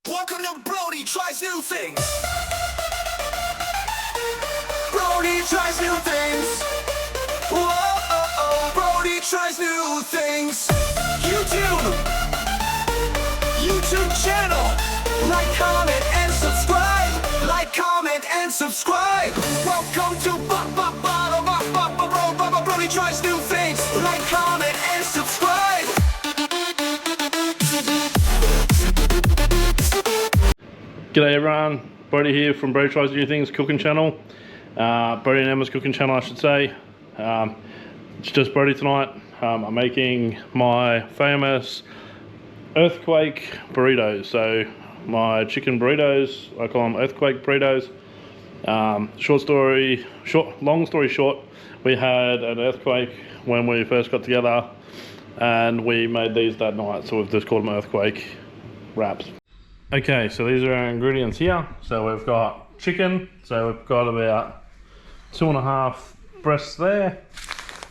Welcome to Brodie Tries New Things. Brodie tries new things. Whoa, oh, oh. Brodie tries new things. YouTube channel. Like, comment, and subscribe. Like, comment, and subscribe. Welcome to Brodie Tries New Things. Like, comment, and subscribe. G'day everyone, Brodie here from Brodie Tries New Things cooking channel. Brodie and Emma's cooking channel, I should say. It's just Brodie tonight. I'm making my famous earthquake burritos. So my chicken burritos, I call them earthquake burritos. Long story short, we had an earthquake when we first got together and we made these that night, so we've just called them earthquake wraps. Okay, so these are our ingredients here. So we've got chicken, so we've got about 2.5 breasts there.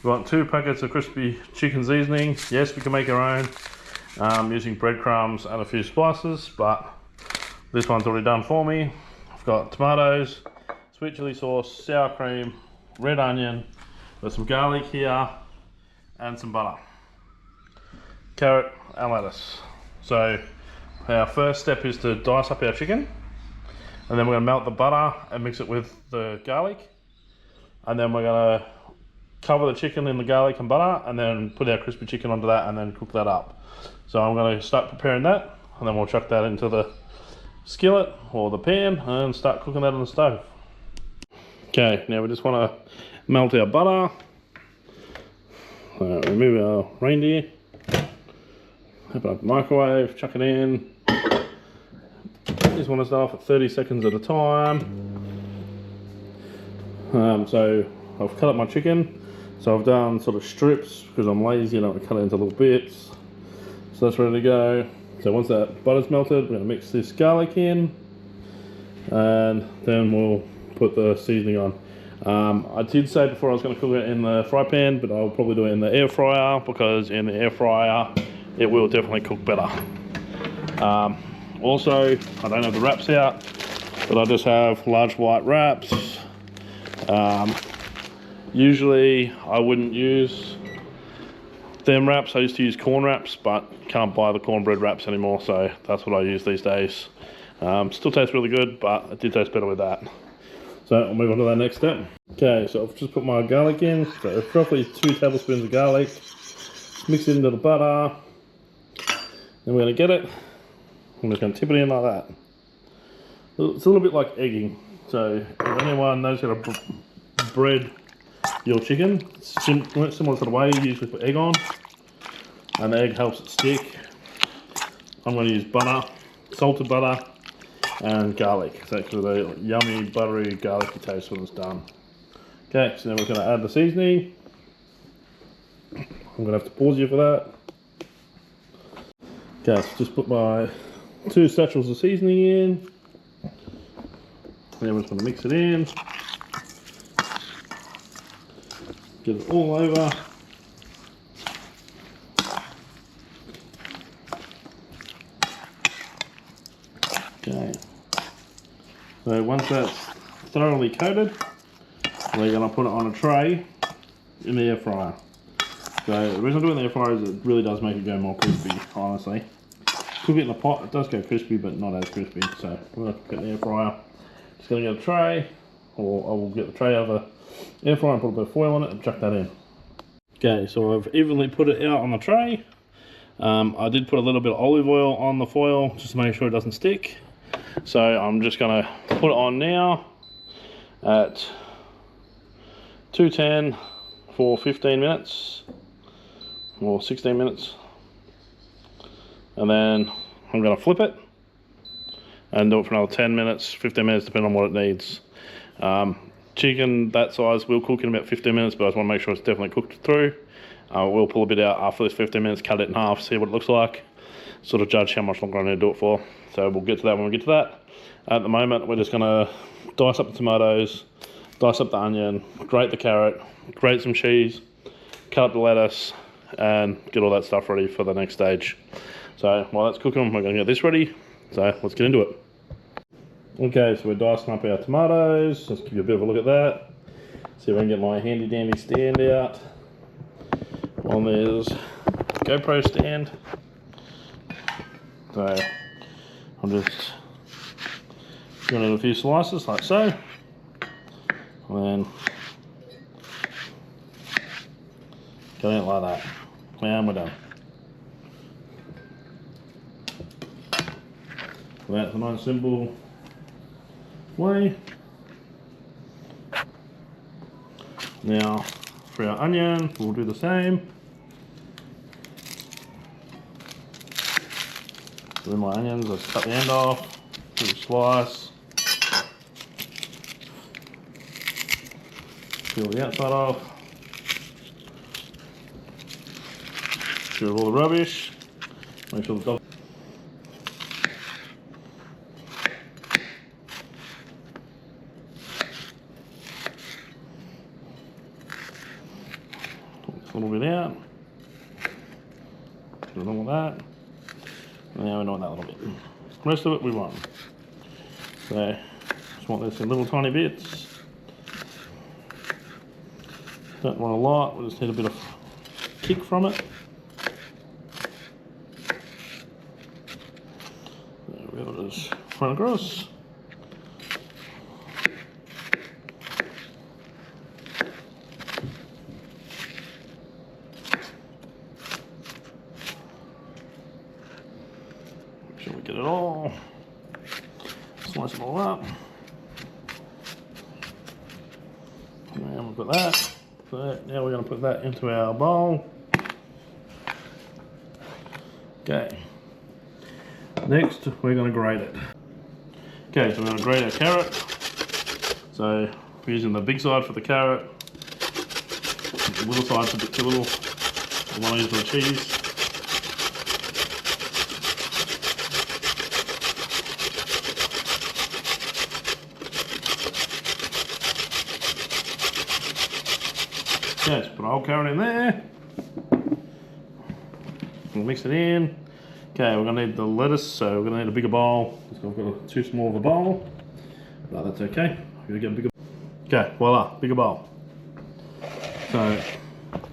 We've got 2 packets of crispy chicken seasoning. Yes, we can make our own using breadcrumbs and a few spices, but this one's already done for me. I've got tomatoes, sweet chili sauce, sour cream, red onion, there's some garlic here, and some butter, carrot and lettuce. So our first step is to dice up our chicken, and then we're going to melt the butter and mix it with the garlic, and then we're going to cover the chicken in the garlic and butter and then put our crispy chicken onto that and then cook that up. So I'm going to start preparing that, and then we'll chuck that into the skillet or the pan and start cooking that on the stove. Okay, now we just want to melt our butter. So remove our reindeer, open up the microwave, chuck it in. Just want to start off at 30 seconds at a time. So I've cut up my chicken. So I've done sort of strips because I'm lazy and I don't want to cut it into little bits. So that's ready to go. So once that butter's melted, we're going to mix this garlic in, and then we'll put the seasoning on. I did say before I was going to cook it in the fry pan, but I'll probably do it in the air fryer, because in the air fryer it will definitely cook better. Also, I don't have the wraps out, but I just have large white wraps. Usually I wouldn't use them wraps. I used to use corn wraps, but can't buy the cornbread wraps anymore, so that's what I use these days. Still tastes really good, but it did taste better with that. So I'll move on to that next step. Okay, so I've just put my garlic in. So roughly 2 tablespoons of garlic. Mix it into the butter. Then we're going to get it. I'm just going to tip it in like that. It's a little bit like egging. So if anyone knows how to bread your chicken, it's similar to the way you usually put egg on, and the egg helps it stick. I'm going to use butter, salted butter, and garlic. It's actually the yummy, buttery, garlicky taste when it's done. Okay, so then we're going to add the seasoning. I'm going to have to pause you for that. Okay, so just put my 2 satchels of seasoning in. Then we're just going to mix it in. Get it all over. Okay. So once that's thoroughly coated, we're going to put it on a tray in the air fryer. So the reason I do it in the air fryer is it really does make it go more crispy, honestly. Cook it in the pot, it does go crispy, but not as crispy. So we're going to cook it in the air fryer. Just going to get a tray, or I will get the tray out of the air fryer and put a bit of foil on it and chuck that in. Okay, so I've evenly put it out on the tray. I did put a little bit of olive oil on the foil just to make sure it doesn't stick. So I'm just going to put it on now at 210 for 15 minutes or 16 minutes, and then I'm going to flip it and do it for another 10 minutes, 15 minutes, depending on what it needs. Chicken that size will cook in about 15 minutes, but I just want to make sure it's definitely cooked through. We'll pull a bit out after this 15 minutes, cut it in half, see what it looks like, sort of judge how much longer I need to do it for. So we'll get to that when we get to that. At the moment, we're just going to dice up the tomatoes, dice up the onion, grate the carrot, grate some cheese, cut up the lettuce, and get all that stuff ready for the next stage. So while that's cooking, we're going to get this ready, So let's get into it. Okay, so we're dicing up our tomatoes. Let's give you a bit of a look at that. See if I can get my handy dandy stand out. On there's GoPro stand. So I'm just doing it a few slices like so. And then going out like that. And we're done. So that's a nice simple way. Now for our onion, we'll do the same. With my onions, let's cut the end off, do a slice, peel the outside off, get rid of all the rubbish, make sure the dog. A little bit out, do all that. Now we know that little bit. The rest of it we want. So just want this in little tiny bits. Don't want a lot, we just need a bit of kick from it. There we go, just run across. Make sure we get it all. Slice it all up. And we've got that. So now we're going to put that into our bowl. Okay. Next, we're going to grate it. Okay, so we're going to grate our carrot. So we're using the big side for the carrot. The little side's a bit too little. We want to use the cheese. Okay, let's put a whole carrot in there. We'll mix it in. Okay, we're going to need the lettuce, so we're going to need a bigger bowl. So I've got too small of a bowl, but that's okay. We're going to get a bigger. Okay, voila, bigger bowl. So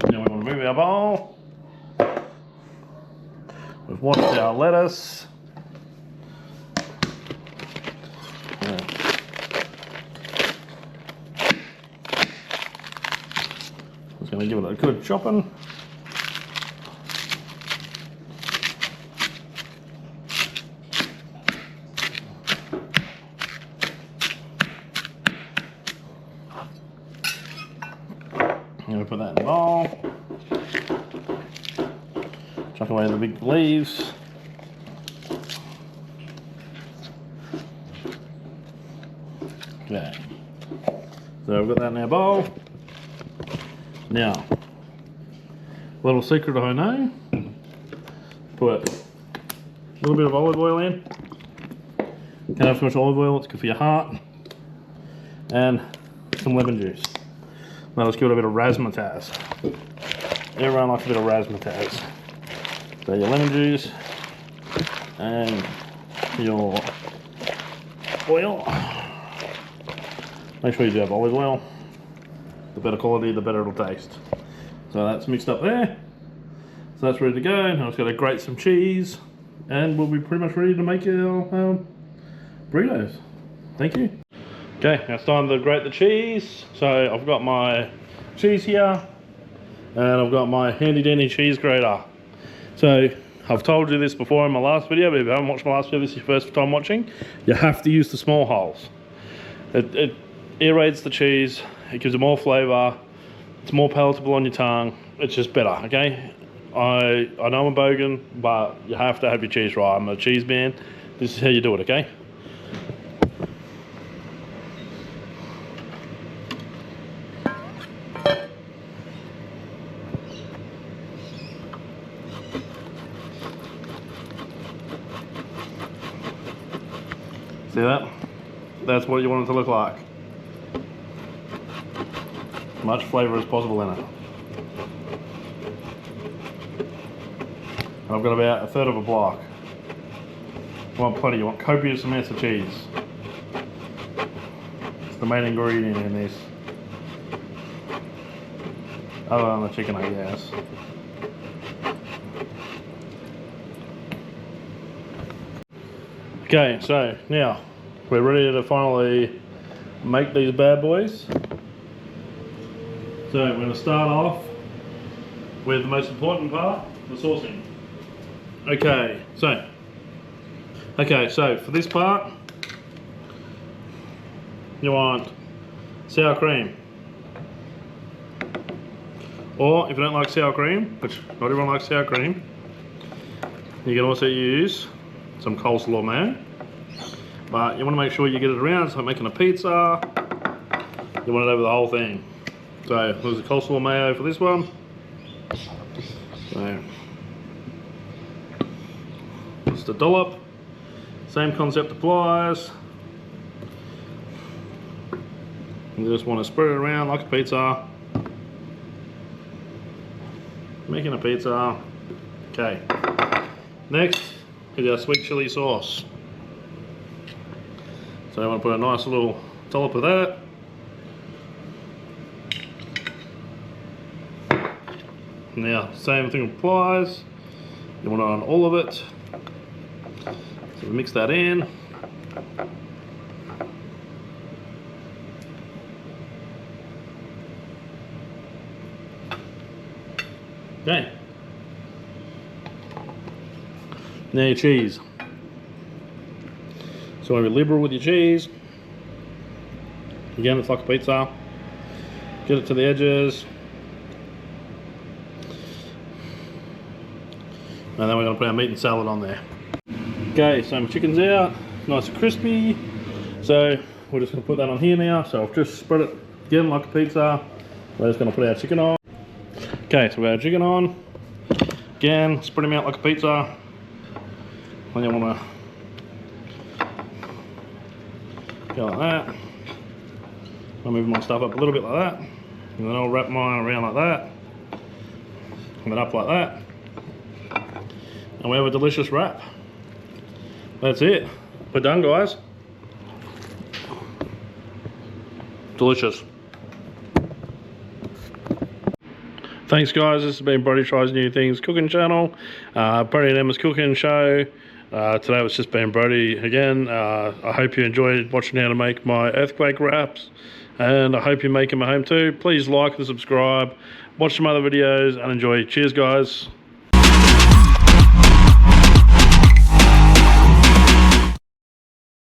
now we're going to move our bowl. We've washed our lettuce. Just going to give it a good chopping. I'm going to put that in the bowl. Chuck away the big leaves. Okay. So we've got that in our bowl. Now, little secret I know, put a little bit of olive oil in. Can't have too much olive oil, it's good for your heart. And some lemon juice. Now let's give it a bit of razzmatazz. Everyone likes a bit of razzmatazz. So your lemon juice and your oil. Make sure you do have olive oil. The better quality, the better it'll taste. So that's mixed up there. So that's ready to go. Now I've got to grate some cheese and we'll be pretty much ready to make our burritos. Thank you. Okay, now it's time to grate the cheese. So I've got my cheese here and I've got my handy dandy cheese grater. So I've told you this before in my last video, but if you haven't watched my last video, this is your first time watching, you have to use the small holes. It aerates the cheese, it gives it more flavour, it's more palatable on your tongue, it's just better, okay? I know I'm a bogan, but you have to have your cheese right. I'm a cheese man. This is how you do it, okay? See that? That's what you want it to look like. As much flavour as possible in it. And I've got about a third of a block. You want plenty, you want copious amounts of cheese. It's the main ingredient in this. Other than the chicken, I guess. Okay, so now we're ready to finally make these bad boys. So we're going to start off with the most important part, the saucing. Okay, so for this part, you want sour cream. Or if you don't like sour cream, which not everyone likes sour cream, you can also use some coleslaw mayo. But you want to make sure you get it around, it's like making a pizza. You want it over the whole thing. So there's a coleslaw mayo for this one. So just a dollop. Same concept applies. You just want to spread it around like a pizza. Making a pizza. Okay. Next is our sweet chili sauce. So I want to put a nice little dollop of that. Now, same thing applies. You want it on all of it. So we mix that in. Okay. Now your cheese. So when you're liberal with your cheese, again it's like a pizza. Get it to the edges. And then we're going to put our meat and salad on there. Okay, so my chicken's out, nice and crispy. So we're just going to put that on here now. So I've just spread it again like a pizza. We're just going to put our chicken on. Okay, so we've got our chicken on. Again, spread them out like a pizza. And you want to go like that. I'll move my stuff up a little bit like that. And then I'll wrap mine around like that. And then up like that. And we have a delicious wrap. That's it. We're done, guys. Delicious. Thanks, guys. This has been Brodie Tries New Things cooking channel. Brodie and Emma's cooking show. Today was just been Brodie again. I hope you enjoyed watching how to make my earthquake wraps. And I hope you make them at home too. Please like and subscribe. Watch some other videos and enjoy. Cheers, guys.